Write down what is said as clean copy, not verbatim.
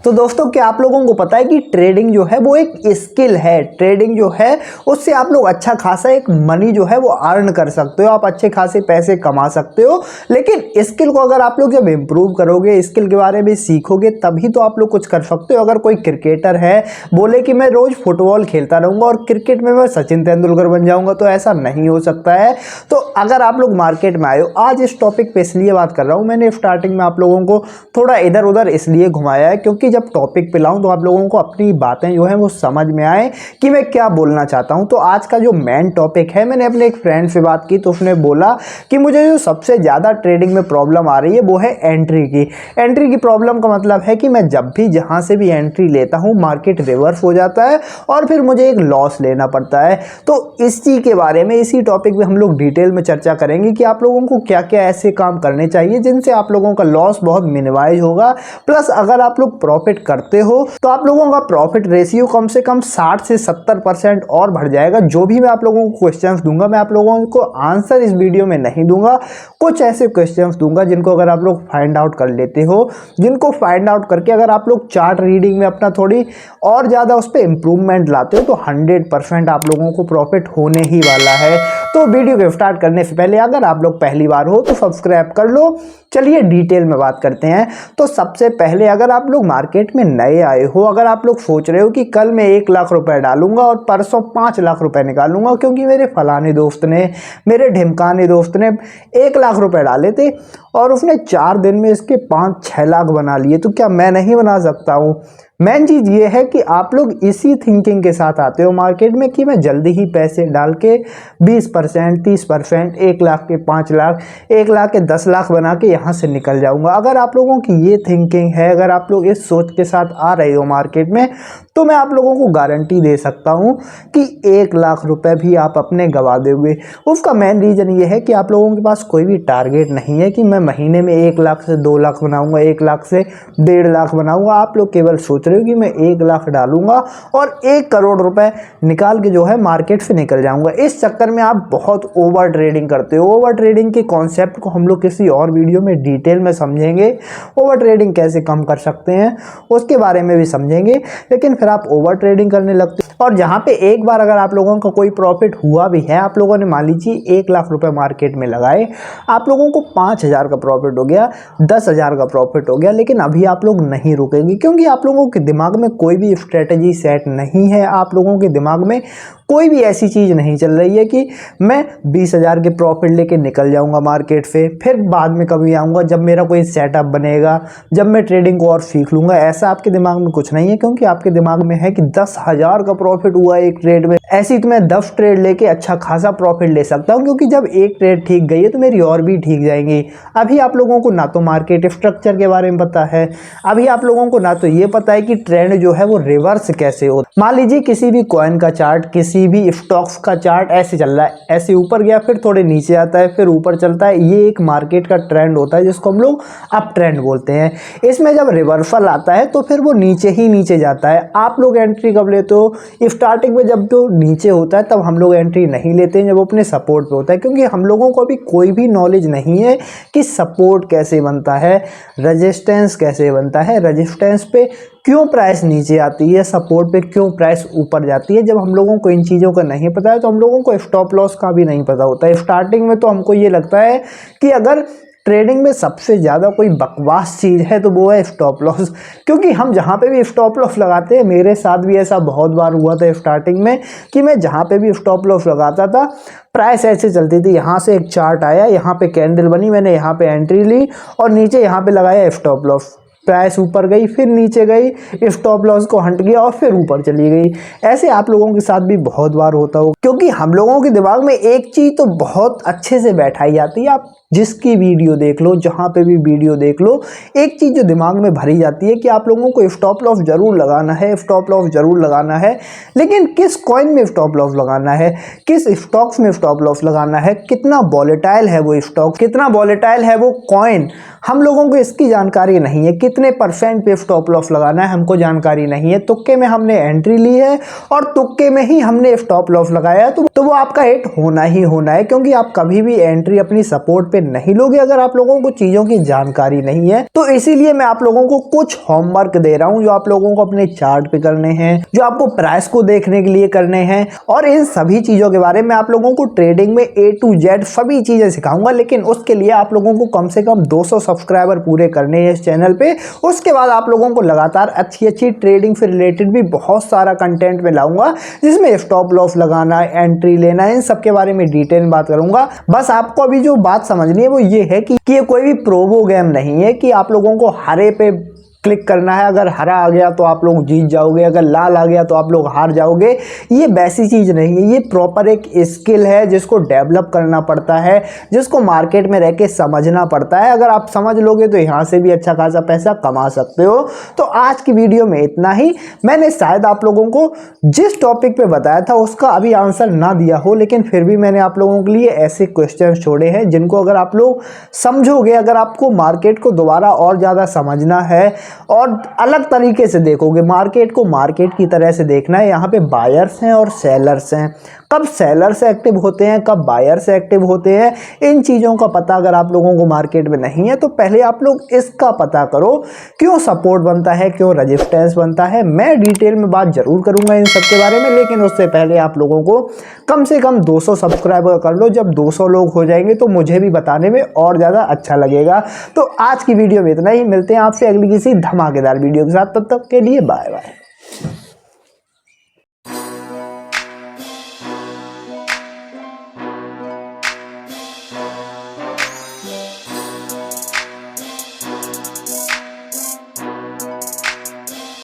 तो दोस्तों क्या आप लोगों को पता है कि ट्रेडिंग जो है वो एक स्किल है। ट्रेडिंग जो है उससे आप लोग अच्छा खासा एक मनी जो है वो अर्न कर सकते हो, आप अच्छे खासे पैसे कमा सकते हो। लेकिन स्किल को अगर आप लोग जब इम्प्रूव करोगे, स्किल के बारे में सीखोगे, तभी तो आप लोग कुछ कर सकते हो। अगर कोई क्रिकेटर है बोले कि मैं रोज फुटबॉल खेलता रहूंगा और क्रिकेट में मैं सचिन तेंदुलकर बन जाऊंगा, तो ऐसा नहीं हो सकता है। तो अगर आप लोग मार्केट में आए हो, आज इस टॉपिक पे इसलिए बात कर रहा हूं, मैंने स्टार्टिंग में आप लोगों को थोड़ा इधर उधर इसलिए घुमाया है क्योंकि जब टॉपिक पे लाऊं तो आप लोगों को अपनी बातें जो है वो समझ में आए कि मैं क्या बोलना चाहता हूं। तो आज का जो मेन टॉपिक है, मैंने अपने एक फ्रेंड से बात की तो उसने बोला कि मुझे जो सबसे ज़्यादा ट्रेडिंग में प्रॉब्लम आ रही है वो है एंट्री की। एंट्री की प्रॉब्लम का मतलब है कि मैं जब भी जहां से भी एंट्री लेता हूं, मार्केट रिवर्स हो जाता है और फिर मुझे एक लॉस लेना पड़ता है। तो इसी के बारे में, इसी टॉपिक में हम लोग डिटेल में चर्चा करेंगे कि आप लोगों को क्या क्या ऐसे काम करने चाहिए जिनसे आप लोगों का लॉस बहुत मिनिमाइज होगा। प्लस अगर आप लोग प्रॉफिट करते हो तो आप लोगों का प्रॉफिट रेशियो कम से कम 60 से 70% और बढ़ जाएगा। जो भी मैं आप लोगों को क्वेश्चंस दूंगा, मैं आप लोगों को आंसर इस वीडियो में नहीं दूंगा, कुछ ऐसे क्वेश्चंस दूंगा जिनको अगर आप लोग फाइंड आउट कर लेते हो, जिनको फाइंड आउट करके अगर आप लोग चार्ट रीडिंग में अपना थोड़ी और ज़्यादा उस पर इंप्रूवमेंट लाते हो तो 100% आप लोगों को प्रॉफिट होने ही वाला है। तो वीडियो को स्टार्ट करने से पहले अगर आप लोग पहली बार हो तो सब्सक्राइब कर लो। चलिए डिटेल में बात करते हैं। तो सबसे पहले अगर आप लोग मार्केट में नए आए हो, अगर आप लोग सोच रहे हो कि कल मैं 1 लाख रुपए डालूंगा और परसों 5 लाख रुपए निकालूंगा क्योंकि मेरे फलाने दोस्त ने, मेरे ढिमकाने दोस्त ने 1 लाख रुपए डाले थे और उसने 4 दिन में इसके 5-6 लाख बना लिए, तो क्या मैं नहीं बना सकता हूं? मेन चीज़ ये है कि आप लोग इसी थिंकिंग के साथ आते हो मार्केट में कि मैं जल्दी ही पैसे डाल के 20%, 30%, 1 लाख के 5 लाख, 1 लाख के 10 लाख बना के यहाँ से निकल जाऊंगा। अगर आप लोगों की ये थिंकिंग है, अगर आप लोग इस सोच के साथ आ रहे हो मार्केट में, तो मैं आप लोगों को गारंटी दे सकता हूँ कि 1 लाख रुपए भी आप अपने गवा दोगे। उसका मेन रीज़न ये है कि आप लोगों के पास कोई भी टारगेट नहीं है कि मैं महीने में 1 लाख से 2 लाख बनाऊंगा, 1 लाख से 1.5 लाख बनाऊंगा। आप लोग केवल सोच रहे हो कि मैं 1 लाख डालूंगा और 1 करोड़ रुपए निकाल के जो है मार्केट से निकल जाऊंगा। इस चक्कर में आप बहुत ओवर ट्रेडिंग करते हो। ओवर ट्रेडिंग के कॉन्सेप्ट को हम लोग किसी और वीडियो में डिटेल में समझेंगे। ओवर ट्रेडिंग कैसे कम कर सकते हैं उसके बारे में भी समझेंगे। लेकिन फिर आप ओवर ट्रेडिंग करने लगते हो और जहां पे एक बार अगर आप लोगों का कोई प्रॉफिट हुआ भी है, आप लोगों ने मान लीजिए 1 लाख रुपए मार्केट में लगाए, आप लोगों को 5,000 का प्रॉफिट हो गया, 10,000 का प्रॉफिट हो गया, लेकिन अभी आप लोग नहीं रुकेंगे क्योंकि आप लोगों के दिमाग में कोई भी स्ट्रेटजी सेट नहीं है। आप लोगों के दिमाग में कोई भी ऐसी चीज़ नहीं चल रही है कि मैं 20,000 के प्रॉफिट लेके निकल जाऊंगा मार्केट से, फिर बाद में कभी आऊँगा जब मेरा कोई सेटअप बनेगा, जब मैं ट्रेडिंग को और सीख लूँगा। ऐसा आपके दिमाग में कुछ नहीं है क्योंकि आपके दिमाग में है कि 10,000 का प्रॉफिट हुआ एक ट्रेड में, ऐसी तो मैं 10 ट्रेड लेके अच्छा खासा प्रॉफिट ले सकता हूँ क्योंकि जब एक ट्रेड ठीक गई है तो मेरी और भी ठीक जाएंगी। अभी आप लोगों को ना तो मार्केट स्ट्रक्चर के बारे में पता है, अभी आप लोगों को ना तो ये पता है कि ट्रेंड जो है वो रिवर्स कैसे हो। मान लीजिए किसी भी कॉइन का चार्ट, किसी भी स्टॉक्स का चार्ट ऐसे चल रहा है, ऐसे ऊपर गया फिर थोड़े नीचे आता है, फिर ऊपर चलता है। ये एक मार्केट का ट्रेंड होता है जिसको हम लोग अप ट्रेंड बोलते हैं। इसमें जब रिवर्सल आता है तो फिर वो नीचे ही नीचे जाता है। आप लोग एंट्री कब लेते हो? स्टार्टिंग में जब तो नीचे होता है तब हम लोग एंट्री नहीं लेते हैं, जब अपने सपोर्ट पे होता है, क्योंकि हम लोगों को अभी कोई भी नॉलेज नहीं है कि सपोर्ट कैसे बनता है, रेजिस्टेंस कैसे बनता है, रेजिस्टेंस पे क्यों प्राइस नीचे आती है, सपोर्ट पे क्यों प्राइस ऊपर जाती है। जब हम लोगों को इन चीज़ों का नहीं पता है तो हम लोगों को स्टॉप लॉस का भी नहीं पता होता है। स्टार्टिंग में तो हमको ये लगता है कि अगर ट्रेडिंग में सबसे ज़्यादा कोई बकवास चीज़ है तो वो है स्टॉप लॉस, क्योंकि हम जहाँ पे भी स्टॉप लॉस लगाते हैं, मेरे साथ भी ऐसा बहुत बार हुआ था स्टार्टिंग में कि मैं जहाँ पे भी स्टॉप लॉस लगाता था प्राइस ऐसे चलती थी। यहाँ से एक चार्ट आया, यहाँ पे कैंडल बनी, मैंने यहाँ पे एंट्री ली और नीचे यहाँ पे लगाया स्टॉप लॉस, प्राइस ऊपर गई, फिर नीचे गई, स्टॉप लॉस को हट गया और फिर ऊपर चली गई। ऐसे आप लोगों के साथ भी बहुत बार होता हो क्योंकि हम लोगों के दिमाग में एक चीज़ तो बहुत अच्छे से बैठाई जाती है। आप जिसकी वीडियो देख लो, जहाँ पे भी वीडियो देख लो, एक चीज़ जो दिमाग में भरी जाती है कि आप लोगों को स्टॉप लॉस जरूर लगाना है, स्टॉप लॉस जरूर लगाना है। लेकिन किस कॉइन में स्टॉप लॉस लगाना है, किस स्टॉक्स में स्टॉप लॉस लगाना है, कितना वॉलेटाइल है वो स्टॉक, कितना वॉलेटाइल है वो कॉइन, हम लोगों को इसकी जानकारी नहीं है। कितने % पे स्टॉप लॉस लगाना है हमको जानकारी नहीं है। तुक्के में हमने एंट्री ली है और तुक्के में ही हमने स्टॉप लॉस लगाया है तो वो आपका हिट होना ही होना है, क्योंकि आप कभी भी एंट्री अपनी सपोर्ट पे पे नहीं लोगे अगर आप लोगों को चीजों की जानकारी नहीं है। तो इसीलिए मैं आप लोगों को कुछ होमवर्क दे रहा हूं जो आप लोगों को अपने चार्ट पे करने हैं, जो आपको प्राइस को देखने के लिए करने हैं, और इन सभी चीजों के बारे में आप लोगों को ट्रेडिंग में A to Z सभी चीजें सिखाऊंगा। लेकिन उसके लिए आप लोगों को कम से कम 200 सब्सक्राइबर पूरे करने हैं इस चैनल पे। उसके बाद आप लोगों को लगातार अच्छी अच्छी ट्रेडिंग से रिलेटेड भी बहुत सारा कंटेंट में लाऊंगा, जिसमें स्टॉप लॉस लगाना, एंट्री लेना, इन सब के बारे में डिटेल में बात करूंगा। बस आपको अभी जो बात समझनी है वो ये है कि ये कोई भी प्रोबो गेम नहीं है कि आप लोगों को हरे पे क्लिक करना है, अगर हरा आ गया तो आप लोग जीत जाओगे, अगर लाल आ गया तो आप लोग हार जाओगे। ये वैसी चीज़ नहीं है, ये प्रॉपर एक स्किल है जिसको डेवलप करना पड़ता है, जिसको मार्केट में रह के समझना पड़ता है। अगर आप समझ लोगे तो यहाँ से भी अच्छा खासा पैसा कमा सकते हो। तो आज की वीडियो में इतना ही। मैंने शायद आप लोगों को जिस टॉपिक पे बताया था उसका अभी आंसर ना दिया हो, लेकिन फिर भी मैंने आप लोगों के लिए ऐसे क्वेश्चन छोड़े हैं जिनको अगर आप लोग समझोगे, अगर आपको मार्केट को दोबारा और ज़्यादा समझना है और अलग तरीके से देखोगे, मार्केट को मार्केट की तरह से देखना है। यहाँ पे बायर्स हैं और सेलर्स हैं, कब सेलर्स एक्टिव होते हैं, कब बायर्स एक्टिव होते हैं, इन चीज़ों का पता अगर आप लोगों को मार्केट में नहीं है तो पहले आप लोग इसका पता करो, क्यों सपोर्ट बनता है, क्यों रेजिस्टेंस बनता है। मैं डिटेल में बात जरूर करूंगा इन सब के बारे में, लेकिन उससे पहले आप लोगों को कम से कम 200 सब्सक्राइबर कर लो। जब 200 लोग हो जाएंगे तो मुझे भी बताने में और ज़्यादा अच्छा लगेगा। तो आज की वीडियो में इतना ही, मिलते हैं आपसे अगली किसी धमाकेदार वीडियो के साथ, तब तक के लिए बाय बाय।